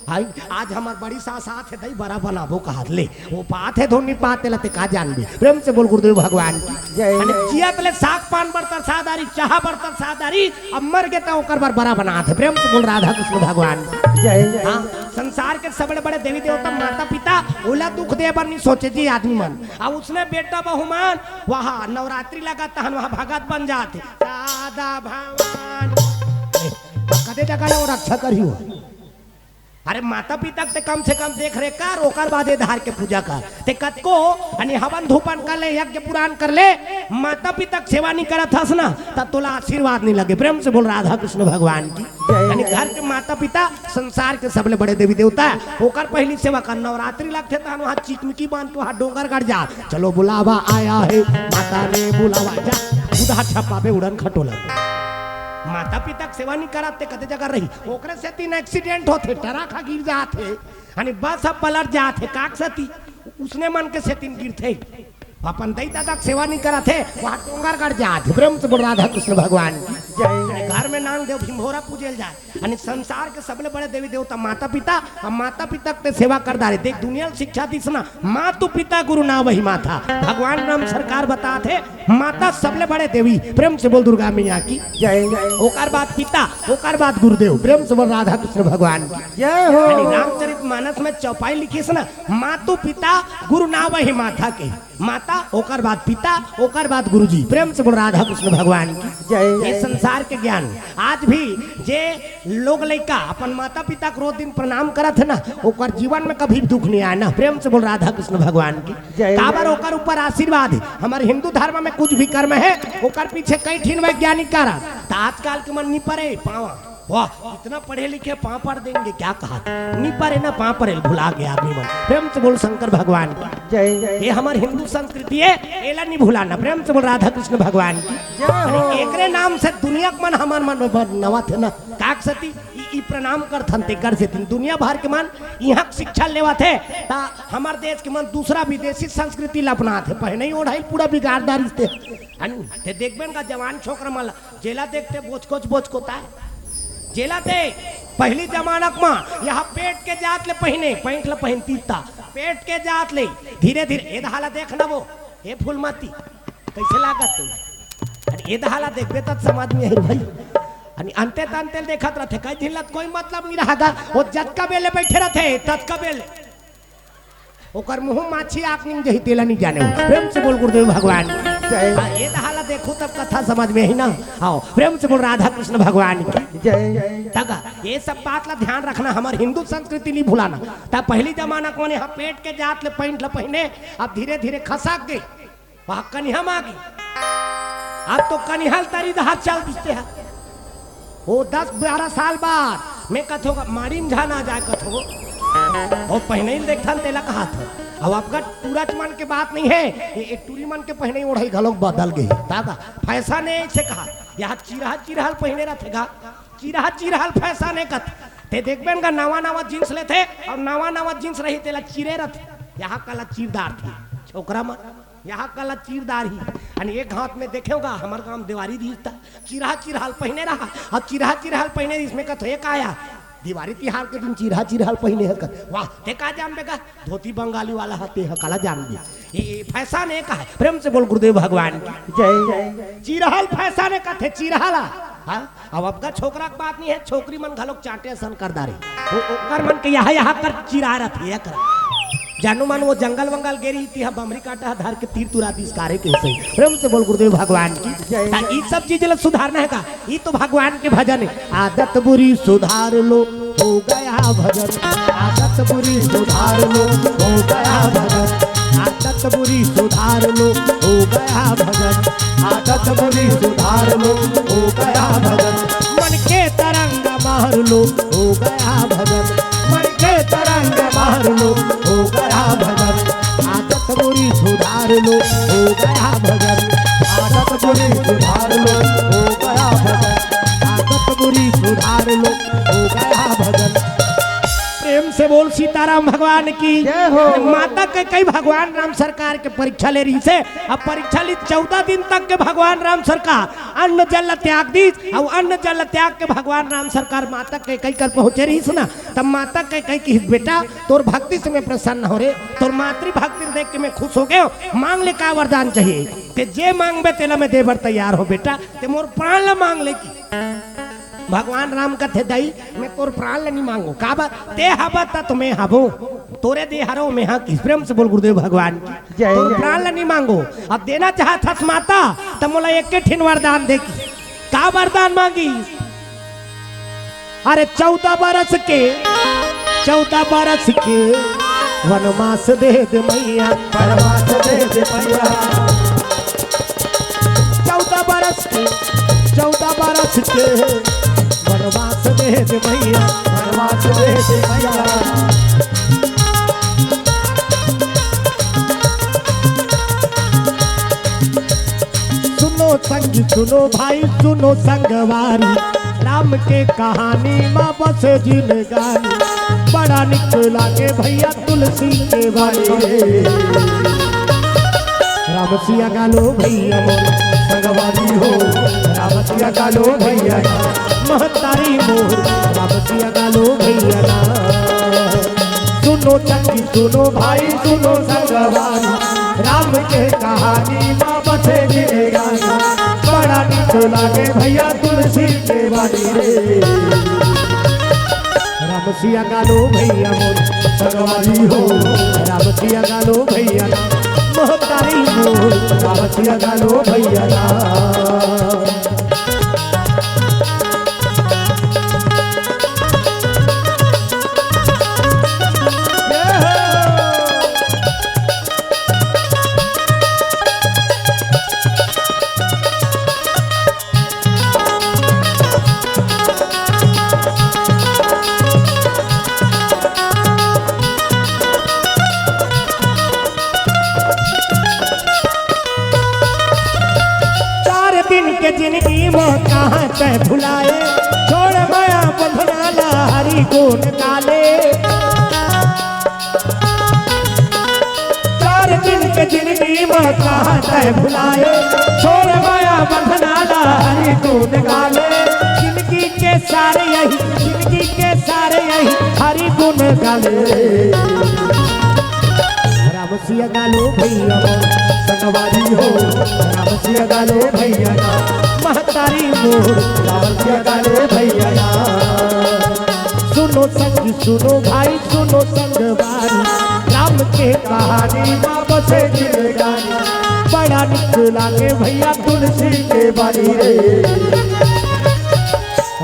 हाई आज हमार बड़ी सास साथ है दई बड़ा बनाबो कहा ले वो पात है धोनी पाते लते का जान भी प्रेम से बोल गुरुदेव भगवान की जय जियत ले साग पान बर्तर सादारी चाह बर्तर सादारी अब मर गए तो ओकर बार बड़ा बनाते प्रेम से बोल राधा कृष्ण भगवान जय जय संसार के सबसे बड़े देवी देवता माता पिता ओला दुख दे बर नहीं सोचे जी आदमी मन। अब उसने बेटा बहुमान वहाँ नवरात्रि लगाता हन वहाँ भगत बन जाते दादा भगवान कदे जगह वो रक्षा करियो। अरे माता पिता ते कम से कम देख रेख कर ओकर बादे धार के पूजा कर ते कतको अनि हवन धूपन कर ले यज्ञ पुराण कर ले माता पिता सेवा नहीं करत हस ना तब तोला आशीर्वाद नहीं लगे। प्रेम से बोल राधा कृष्ण भगवान की। यानी घर के माता पिता संसार के सबले बड़े देवी देवता ओकर पहली सेवा कर। नवरात्रि लगते तहन वहाँ चिकमिकी बांध के वहाँ डोंगर गड़ जा चलो बुलावा आया है माता ने बुलावा जा उड़ा छपा पे उड़न खटोला। माता पिता सेवा नहीं कराते कते जगह रही ओकरे से 3 एक्सीडेंट होते टराखा गिर जाते यानी बस अब पलट जाते काक सती उसने मन के से 3 गिरते अपन दई दादा सेवा नहीं कराते वहाँ टोंगर गड़ जाते। ब्रह्म से बोल राधा कृष्ण भगवान जय। घर में नांग देव भीमभोरा पूजल जाए यानी संसार के सबले बड़े देवी देवता माता पिता और माता पिता के सेवा कर डाले। देख दुनिया शिक्षा दी सुना मातु पिता गुरु ना वही माता भगवान राम सरकार बताते माता सबले बड़े देवी। प्रेम से बोल दुर्गा मैया की जय। ओकर बाद पिता ओकर बाद गुरुदेव। प्रेम से बोल राधा कृष्ण भगवान की जय हो। रामचरित मानस में चौपाई लिखी से ना मातु पिता गुरु ना वही माता के माता ओकर बाद पिता ओकर बाद गुरुजी। प्रेम से बोल राधा कृष्ण भगवान की जय। ये संसार के ज्ञान आज भी जे लोग लइका अपन माता पिता को रोज दिन प्रणाम करत है ना ओकर जीवन में कभी दुख नहीं आया ना। प्रेम से बोल राधा कृष्ण भगवान की जय। काबर ओकर ऊपर आशीर्वाद है। हमारे हिंदू धर्म में कुछ भी कर्म है ओकर पीछे कई ठीन वैज्ञानिक कारण तो आजकल के मन नहीं पड़े पावा वाह इतना पढ़े लिखे पाँ पढ़ देंगे क्या कहा नहीं पढ़े ना पाँ पढ़े भुला गया आदमी मन। प्रेम से बोल शंकर भगवान की जय। ये हमारी हिंदू संस्कृति है एला नहीं भुलाना। प्रेम से बोल राधा कृष्ण भगवान की जय। एकरे नाम से दुनिया मन हमार मन नवा थे ना काक सती ई प्रणाम कर थनते कर से दुनिया भर के मन यहाँ शिक्षा लेवा थे ता हमार देश के मन दूसरा विदेशी संस्कृति लपना थे पहले ही ओढ़ाई पूरा बिगाड़दारी थे देखबे का जवान छोकरा मन जेला देखते बोचकोच बोचकोता है जेला दे पहली जमानक में यहाँ पेट के जात ले पहने पैंट ले पहनती था पेट के जात ले धीरे धीरे ये दहाला देख ना वो ये फूलमती कैसे लागत तू ये दहाला देखबे तब समझ में आई भाई अंते तंते देखत रहते कई दिन लग कोई मतलब नहीं रहा वो जटका बेले बैठे रहते तटका बेले ओकर मुंह माछी आँख नहीं जही तेला नहीं जाने। प्रेम से बोल गुरुदेव भगवान ये दहाला देखो तब कथा समझ में ही ना आओ। प्रेम से बोल राधा कृष्ण भगवान की जय। तगा ये सब बात ला ध्यान रखना हमारे हिंदू संस्कृति नहीं भुलाना। तब पहली जमाना को यहाँ पेट के जात ले पैंट ले पहने अब धीरे धीरे खसाक गए वहाँ कन्या मांगी अब तो कनिहाल तारी दहार चल दिखते हैं वो 10-12 साल बाद मैं कथो मारी में झाना जाए कथो और पहले ही देखता तेला कहा था। अब आपका टूरच मन के बात नहीं है ये टूरी मन के पहने ओढ़ाई घलोक बदल गई दादा फैसा ने से कहा यहाँ चिरहा चिरहल पहने रहेगा चिरहा चिरहल फैसा ने कथ ते देखबे का नवा नवा जींस लेते और नवा नवा जींस रही तेला चिरे रहते यहाँ कला चीरदार थी छोकरा मन यहाँ कला चीरदार ही एक हाथ में देखेगा हमारे गांव दिवारी दिखता चिरहा चिरहल पहने रहा अब चिरहा चिरहल पहने इसमें कथ एक आया दिवाली तिहार के दिन चिरहा चिरहल पहने है वाह ते का जान बेगा धोती बंगाली वाला हाथे है काला जान दिया ये फैशन है का है। प्रेम से बोल गुरुदेव भगवान जय। चिरहल फैशन है कथे चिरहला हाँ अब आपका छोकरा की बात नहीं है छोकरी मन घलोक चाटे सन कर दारे ओकर मन के यहाँ कर चिरा रथे है कर जानू मान वो जंगल वंगल गेरी थी बमरी काटा धार के तीर तुरा दी कार्य के सही। प्रेम से बोल गुरुदेव भगवान की ये सब चीज सुधारना है का ये तो भगवान के भजन है। आदत बुरी सुधार लो हो गया भजन आदत बुरी सुधार लो हो गया भजन आदत बुरी सुधार लो हो गया भजन आदत बुरी सुधार लो हो गया भजन मन के तरंग मार लो हो गया भजन मन के तरंग मार लो हो गया भजन आदत बुरी सुधार लो हो गया भजन आदत बुरी सुधार लो हो गया भजन आदत बुरी सुधार लो हो गया भजन। प्रेम से बोल सीताराम भगवान की जय हो। माता के कई भगवान राम सरकार के परीक्षा ले रही से अब परीक्षा ली 14 दिन तक के भगवान राम सरकार अन्न जल त्याग दी और अन्न जल त्याग के भगवान राम सरकार माता के कई कर पहुंचे रही सुना तब माता के कई की बेटा तोर भक्ति से मैं प्रसन्न हो रे तोर मातृ भक्ति देख के मैं खुश हो गए मांग ले का वरदान चाहिए ते जे मांगबे तेला मैं देवर तैयार हो बेटा ते मोर प्राण ला मांग ले की भगवान राम कथे दई मैं तोर प्राण ले नहीं मांगो का बात ते हबा ता तुम्हें हबो तोरे दे हरो में हाँ किस प्रेम से बोल गुरुदेव भगवान की जय तोर जय। प्राण ले नहीं मांगो अब देना चाहत हस माता तो मोला एक के ठिन वरदान दे की का वरदान मांगी अरे 14 बरस के वनवास दे दे मैया वनवास दे दे मैया 14 बरस के वनवास दे दे मैया वनवास दे दे मैया सुनो संग सुनो भाई सुनो संगवारी राम के कहानी माँ बस जिनगानी बड़ा निक लागे भैया तुलसी के बारे राम सिया गालो भैया मोर संगवारी हो राम सिया गालो भैया महतारी मोर राम सिया गालो भैया ना सुनो संगी सुनो भाई सुनो संगवारी राम के कहानी माँ बसे जिनगानी बड़ा निक लागे भैया तुलसी के बारी रे राम सिया गालो भैया मोर संगवारी हो राम सिया गालो भैया ना महतारी मोर राम सिया गालो भैया के जिंदगी में कहाँ तय भुलाए छोड़ माया बंधनाला हरि गुण काले 4 दिन के जिंदगी में कहाँ तय भुलाए छोड़ माया बंधनाला हरि गुण काले जिंदगी के सारे यही हरि गुण गाले राम सिया गालो भैया संगवारी हो राम सिया गालो भैया महतारी मोर राम सिया गालो भैया सुनो संग सुनो भाई सुनो संगवारी राम के कहानी माँ बसे जिनगानी बड़ा निक लागे भैया तुलसी के बारी रे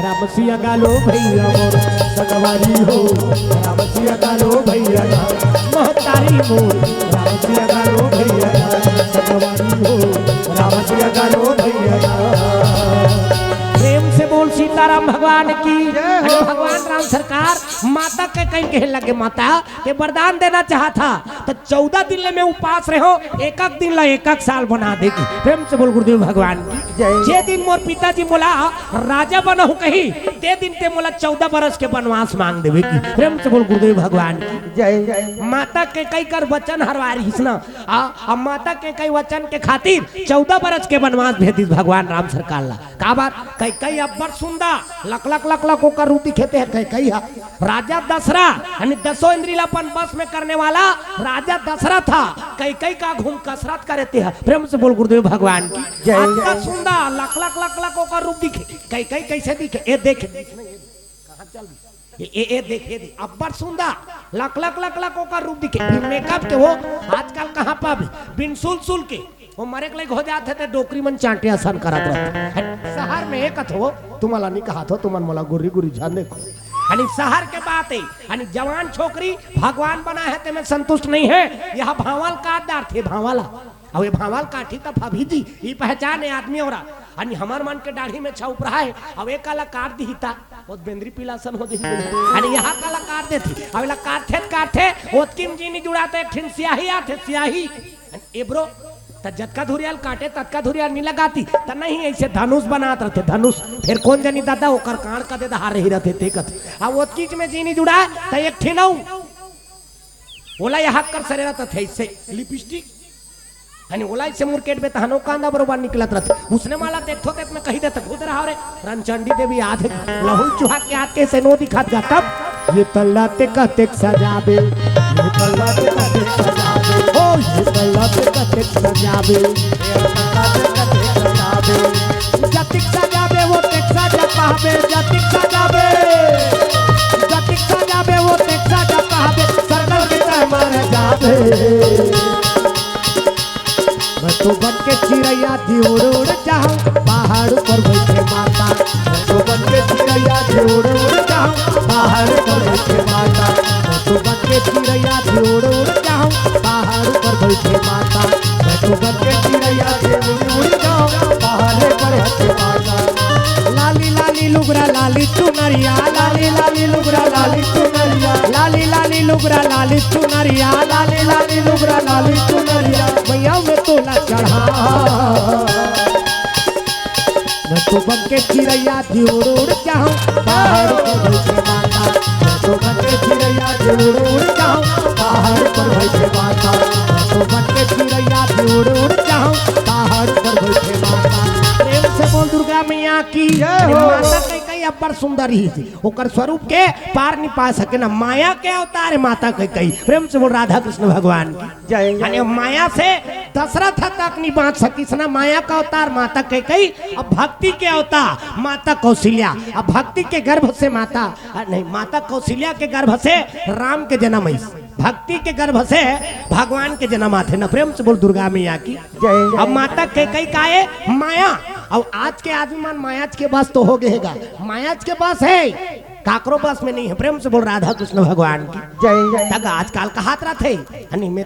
राम सिया गालो भैया मोर संगवारी हो राम सिया गालो भैया महतारी मोर राम सिया गालो भैया संगवारी हो राम सिया गालो भैया प्रेम से बोल सीताराम भगवान की अरे भगवान राम सरकार माता के कहीं कहे लगे माता के वरदान देना चाहा था तो 14 दिन ले में उपास रहो एक दिन ला एक साल बना देगी प्रेम से बोल गुरुदेव भगवान की जे दिन मोर पिताजी बोला राजा बनहु कही ते दिन ते मोला 14 बरस के वनवास मांग देवे की प्रेम से बोल गुरुदेव भगवान की जय जय माता के कई कर वचन हरवारी ना अब माता के कई वचन के खातिर 14 बरस के वनवास भेजी भगवान राम सरकार ला का बात कई कई अब्बर सुंदा लक ओकर रूप दिखेते हैं कई कई राजा दशरा यानी 10 इंद्रियापन बस में करने वाला राजा दशरा था कई कई का घूम कसरत करते हैं प्रेम से बोल गुरुदेव भगवान की जय सुंदा लक ओकर रूप दिखे कई कई कैसे दिखे ये देखे कहां चल ये देख अब्बर सुंदा लक ओकर रूप दिखे मेकअप के वो आजकल कहां पर बिन सुल के वो मरे के हो जाते थे डोकरी मन चांटे आसान करत रहते शहर में एक हो तुम्हाला नहीं कहा तो तुमन मोला गुरी गुरी जाने को यानी शहर के बात है यानी जवान छोकरी भगवान बना है ते में संतुष्ट नहीं है यह भावल काटदार थे भावाला अब ये भावल काठी तब भाभी जी ये पहचान है आदमी और यानी हमार मन के दाढ़ी में छाप रहा है अब एक काला काट दी था बहुत बेंद्री पीलासन हो दी यानी यहाँ काला काट देती अब ला काटे ओतकिम जी नहीं जुड़ाते एक ठिन स्याही आते स्याही ए ब्रो त जतका धुरियाल काटे ततका धुरियाल नहीं लगाती त नहीं ऐसे धनुष बनाते रहते धनुष फिर कौन जनी दादा ओकर कान का दे हार रही रहते देखत अब ओतकीच में जी नहीं जुड़ा त एक ठिनऊ ओला यहाँ कर सरे रहता थे इससे लिपस्टिक यानी ओला से मुरकेट में तहनो कांदा बरोबर निकलत रहते उसने माला देखो ते में कही देता खुद रहा रे रंचंडी देवी याद लहुल चुहा के हाथ के से नो दिखात जा तब ये तल्ला ते कते सजाबे ये तल्ला ते कते सजाबे ओ ये तल्ला ते कते सजाबे ये तल्ला ते कते सजाबे जतिक सजाबे वो ते सजा कहबे जतिक सजाबे वो तेक सजा कहबे सरगल के मार जाबे मैं तो बन के चिड़ैया जी उड़ उड़ जाऊं पहाड़ पर बैठे माता मैं तो बन के चिड़ैया जी उड़ उड़ जाऊं पहाड़ पर बैठे माता मैं तो बन के चिड़ैया जी उड़ उड़ जाऊं पहाड़ पर बैठे माता मैं तो बन के चिड़ैया जी उड़ उड़ जाऊं पहाड़ पर बैठे माता लाली लाली लुगरा लाली चुनरिया लाली लाली लुगरा लाली चुनरिया लाली लाली लुगरा लाली चुनरिया लाली लाली लुगरा लाली चुनरिया मैया में तोला चढ़ा मैं तो बन के चिड़ैया जी उड़ उड़ जाऊं पहाड़ पर बैठे माता मैं तो बन के चिड़ैया जी उड़ उड़ जाऊं पहाड़ पर बैठे माता मैं तो बन के चिड़ैया जी उड़ उड़ जाऊं पहाड़ पर बैठे माता प्रेम से बोल दुर्गा मैया की माता कई अपर सुंदर ही थी ओकर स्वरूप के पार नहीं पा सके ना माया के अवतार माता कई प्रेम से बोल राधा कृष्ण भगवान की जय यानी माया से दशरथ तक नहीं बांध सकी ना माया का अवतार माता कई अब भक्ति के अवतार माता कौशल्या अब भक्ति के गर्भ से माता नहीं माता कौशल्या के गर्भ से राम के जन्म है भक्ति के गर्भ से भगवान के जन्म आते ना प्रेम से बोल दुर्गा मैया की अब माता के कई का है माया अब आज के आदमी मन मायाज के बस तो हो गएगा मायाज के बस है काकरो बस में नहीं है प्रेम से बोल राधा कृष्ण भगवान की जय तक आजकल कहात रहे हनी में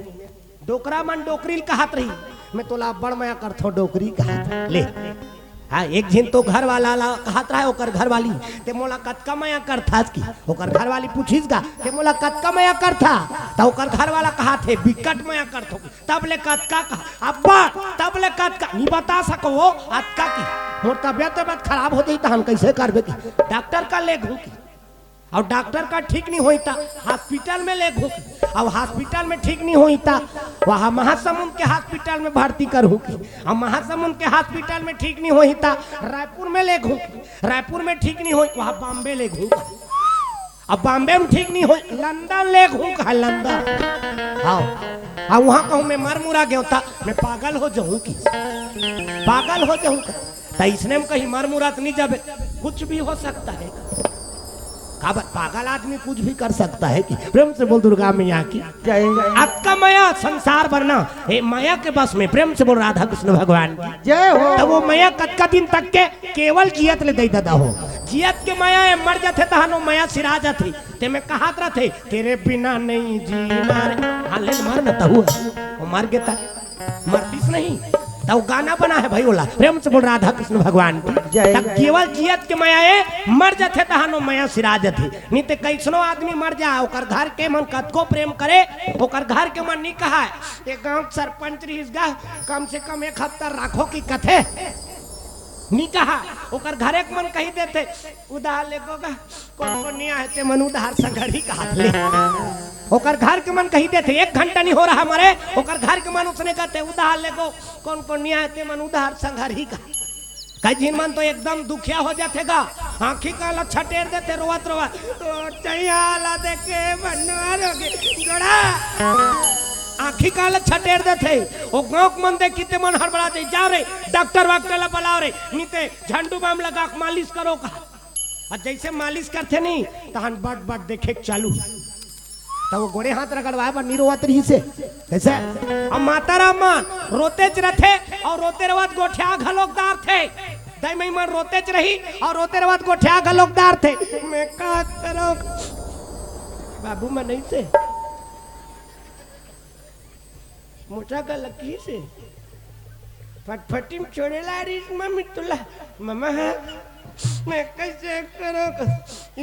डोकरा मन डोकरी कहात रही मैं तोला बड़ माया करथो डोकरी कहात ले हाँ एक झिन तो घर वाला कहत रहा ओकर घर वाली ते मोला कतका माया करथास की ओकर घर वाली पूछिस गा ते मोला कतका माया करथा त ओकर घर वाला कहा थे बिकट माया करथो तब ले कतका कहा अब्बा तब ले कतका नहीं बता सको वो अतका की मोर तबियत खराब हो गई त हम कैसे करबे की डॉक्टर का ले घू और डॉक्टर का ठीक नहीं होता हॉस्पिटल में ले घूम अब हॉस्पिटल में ठीक नहीं होता वहाँ महासमुंद के हॉस्पिटल में भर्ती करूँ अब महासमुंद के हॉस्पिटल में ठीक नहीं होता रायपुर में ले घूम रायपुर में ठीक नहीं हो वहाँ बॉम्बे ले घूम अब बॉम्बे में ठीक नहीं हो लंदन ले घूम लंदन हाँ अब वहाँ कहूँ मैं मर मुरा गया था मैं पागल हो जाऊँ की पागल हो जाऊँ तो इसने में कहीं मर मुरा तो नहीं जाबे कुछ भी हो सकता है पागल आदमी कुछ भी कर सकता है कि प्रेम से बोल दुर्गा मैया की आपका माया संसार भरना हे माया के बस में प्रेम से बोल राधा कृष्ण भगवान की जय हो तो वो माया कतका दिन तक के केवल जियत ले दे दादा हो जियत के माया मर जाते तहानो माया सिरा जाते ते में कहात रहते तेरे बिना नहीं जीना हाले मर न तहु वो मर गया था मरतीस नहीं तो गाना बना है भाई बोला प्रेम से बोल राधा कृष्ण भगवान की केवल जियत के माया मर जाते तहानो माया सिरा जाते नहीं तो कैसनो आदमी मर जा ओकर घर के मन कतको प्रेम करे ओकर घर के मन नहीं कहा एक गांव सरपंच रहीसगा कम से कम एक हफ्ता राखो की कथे नहीं कहा ओकर घरे के मन कही देते उधार लेगोगा कौन नहीं आए ते मन उधार संघड़ी कहा ले ओकर घर के मन कही देते 1 घंटा नहीं हो रहा हमारे ओकर घर के मन उसने कहते उधार लेगो कौन नहीं आए ते मन उधार संघड़ी का कई जिन मन तो एकदम दुखिया हो जातेगा आंखी का लच्छा टेर देते रोवत रोवत तो चैयाला देखे बनवारोगे जोड़ा आंखी का लच्छा टेर देते ओ गांव के मन देखी ते मन हड़बड़ा दे जा रे डॉक्टर वाक्टर ला बुलाओ रे नीते झंडू बाम लगा के मालिश करो का और जैसे मालिश करते नहीं तहन बट बट देखे चालू तो वो गोड़े हाथ रगड़वाए पर नहीं रोवत रही से कैसे अब माता राम रोते च रथे और रोते रवत गोठिया घलोकदार थे दई मई मन रोते च रही और रोते रवत गोठिया घलोकदार थे मैं का करो बाबू मैं नहीं से मोटा का लकी से फटफटी में छोड़ेला रिस मम्मी तुला मम्मा है मैं कैसे करो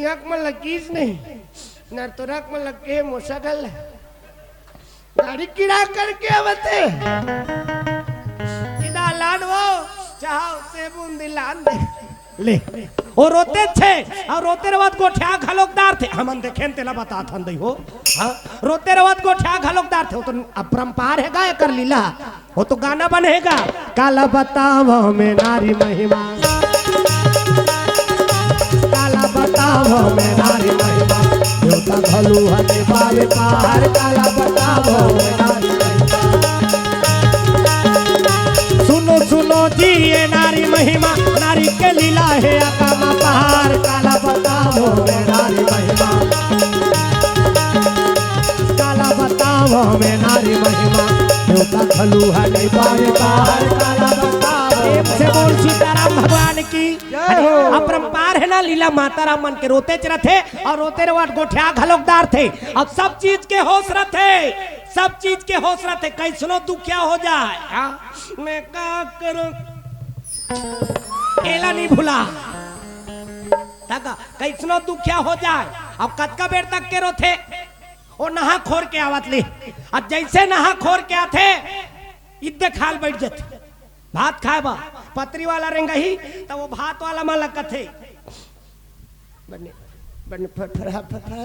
यहाँ में लकीस नहीं न तो रख में लगे मोटरसाइकिल गाड़ी किराया करके बते इधर लान वो चाहो से बूंदी लान दे ले वो रोते थे और रोते रवत गोठिया घलोकदार थे हम देखें तेला बता था दई हो हाँ रोते रवत गोठिया घलोकदार थे वो तो अपरंपार है गाय कर लीला वो तो गाना बनेगा काला बताओ में नारी महिमा काला बताओ में नारी महिमा देवता घलू हने बावे पार काला बताओ में नारी महिमा सुनो सुनो जी ये नारी महिमा नारी के लीला है आकामा पहाड़ बताओ मैं नारी महिमा, काला बताओ मैं नारी महिमा, देवता खलूहा नहीं पाए बाहर, काला बताओ प्रेम से बोल सीताराम भगवान की जय हो। अपरंपार है ना लीला। माता राम मन के रोते चरत थे और रोते रवाट गोठिया घलोकदार थे। अब सब चीज के हौसला थे, सब चीज के हौसला थे। कैसनो दुखिया हो जाए मैं का करूं, एला नहीं भूला कैसनो दुखिया हो जाए। अब कतका बेर तक के रोथे वो नहा खोर के आवत ले। अब जैसे नहा खोर के आते इतने खाल बैठ जाते भात खाए बा पतरी वाला रेंगही तो वो भात वाला में लगत थे बने बने फर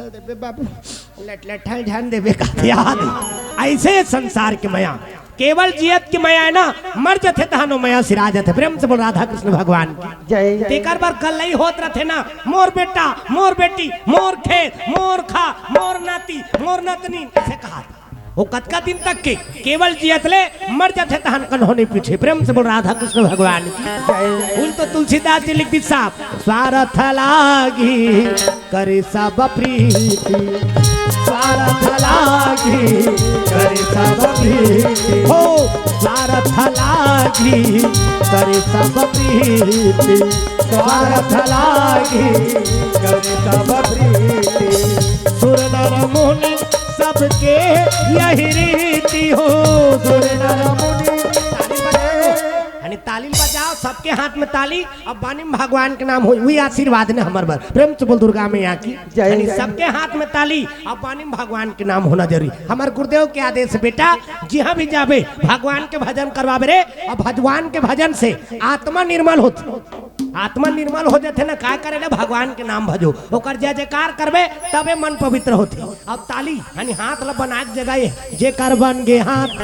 देबे बाबू लट लठल ध्यान देबे का याद ऐसे संसार के माया केवल जियत की माया है ना, मर जथे तहानो माया सिरा जथे। प्रेम से बोल राधा कृष्ण भगवान की जय। तेकर बार कल नहीं होत रथे ना, मोर बेटा मोर बेटी मोर खेत मोर खा मोर नाती मोर नतनी ऐसे कहा वो कतका दिन तक के केवल जियत ले मर जाते तहन कन होने पीछे। प्रेम से बोल राधा कृष्ण भगवान की उन तो तुलसीदास जी लिख दी साहब, स्वार्थ लागी करे सब प्रीति, स्वार्थ लागी करे सब प्रीति, हो स्वार्थ लागी करे सब प्रीति, स्वार्थ लागी करे सब प्रीति, सुर नर मुनि सबके यही रीति हो, सुर नर मुनि ताली बजाओ सबके हाथ में ताली। अब बानी भगवान के नाम हो वही आशीर्वाद ने हमारे बार। प्रेम से बोल दुर्गा मैया की जय। सबके हाथ में ताली। अब बानी भगवान के नाम होना जरूरी। हमारे गुरुदेव के आदेश बेटा जहाँ भी जाबे भगवान के भजन करवाबे रे। अब भगवान के भजन से आत्मा निर्मल होती, आत्मा निर्मल हो जाते ना काय करे भगवान के नाम भजो ओकर जय जयकार करबे तबे मन पवित्र होते। अब ताली यानी हाथ ला बना के जगह जे कर बन गे हाथ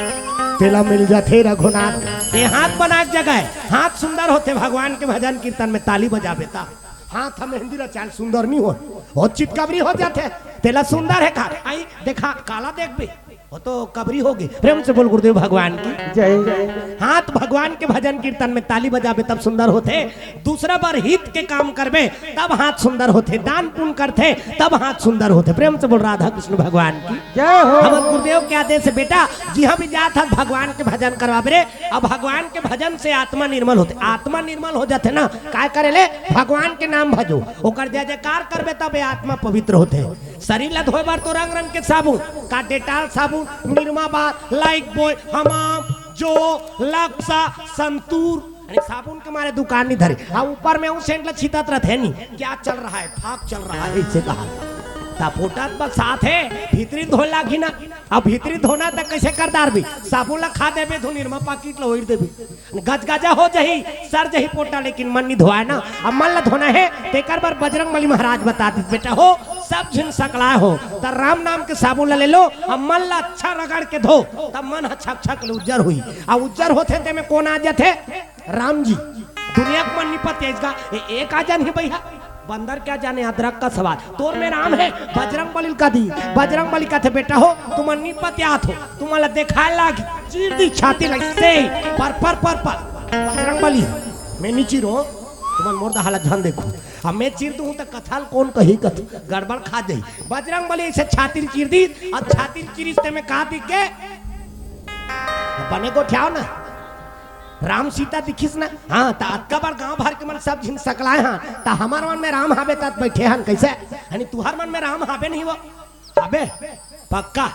तेला मिल जाते रघुनाथ। ये हाथ बना के जगह हाथ सुंदर होते भगवान के भजन कीर्तन में ताली बजा बेता हाथ हमें हिंदी चाल सुंदर नहीं हो बहुत चितकबरी हो जाते तेला सुंदर है का आई देखा काला देख भी वो तो कबरी होगी। प्रेम से बोल गुरुदेव भगवान की जय। हाथ भगवान के भजन कीर्तन में ताली बजाबे तब सुंदर होते। दूसरा बार हित के काम करबे तब हाथ सुंदर होते। दान पुण्य करते तब हाथ सुंदर होते। प्रेम से बोल राधा कृष्ण भगवान की जय हो। हमारे गुरुदेव के आदेश से बेटा जहाँ भी जात है भगवान के भजन करवाबे रे। अब भगवान के भजन से आत्मा निर्मल होते। आत्मा निर्मल हो जाते ना काय करे ले भगवान के नाम भजो ओकर जय जयकार करबे तब आत्मा पवित्र होते। शरीर ला धोए बार तो रंग रंग के साबुन का डेटाल साबुन निरमा बात लाइक बॉय हमाम जो लक्सा संतूर साबुन के मारे दुकान नहीं धरे। हाँ ऊपर में उस सेंट छिटत रहते नहीं क्या चल रहा है फाक चल रहा है इससे कहा पोटात बस साथ है भीतरी धो लागी ना। अब भीतरी धोना तक कैसे करदार भी साबुन ला खा देबे धो निरमा पाकिट ला ओइर देबे गजगजा हो जही सर जही पोटा लेकिन मन नहीं धोआ ना। अब मन ला धोना है तेकर बार बजरंगबली महाराज बता दी बेटा हो सब झिन सकला हो त राम नाम के साबुन ला ले लो। अब मन ला अच्छा रगड़ के धो तब मन अच्छा अच्छा उज्जर हुई। अब उज्जर होते ते में कौन आ जाते राम जी दुनिया को मन निपत इसका एक आ जान ही भैया बंदर क्या जाने अदरक का सवाल तोर में राम है बजरंगबली का दी बजरंगबली का थे बेटा हो तुम निपत्यात हो तुम्हारा देखा लाग चीर दी छाती लगते पर पर पर पर बजरंगबली मैं नीचे रो तुम्हार मोर दा हालत ध्यान देखो अब मैं चीर दूं तो कथाल कौन कही कथ गड़बड़ खा जाई। बजरंगबली से छाती चीर दी और छाती चीरिस्ते में कहा दिख के बने को ठाओ ना राम सीता दिखिस ना। हाँ का बार गांव भर के मन सब झिन सकलाए। हाँ ता हमार मन में राम हाबे तात बैठे हन कैसे यानी तुहार मन में राम हाबे नहीं वो हाबे पक्का।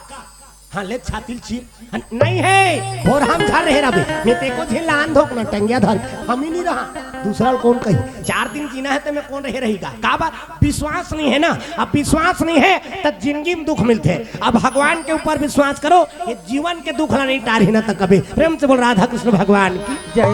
हाँ ले छातिल चीर नहीं है और हम धर रहे रबे मैं तेको झिन लान धोक ना टंगिया धर हम ही नहीं रहा दूसरा कौन कही 4 दिन जीना है तो मैं कौन रहे रहेगा का बात विश्वास नहीं है ना। अब विश्वास नहीं है तो जिंदगी में दुख मिलते। अब भगवान के ऊपर विश्वास करो ये जीवन के दुख नहीं टारी ना तक कभी। प्रेम से बोल राधा कृष्ण भगवान की जय।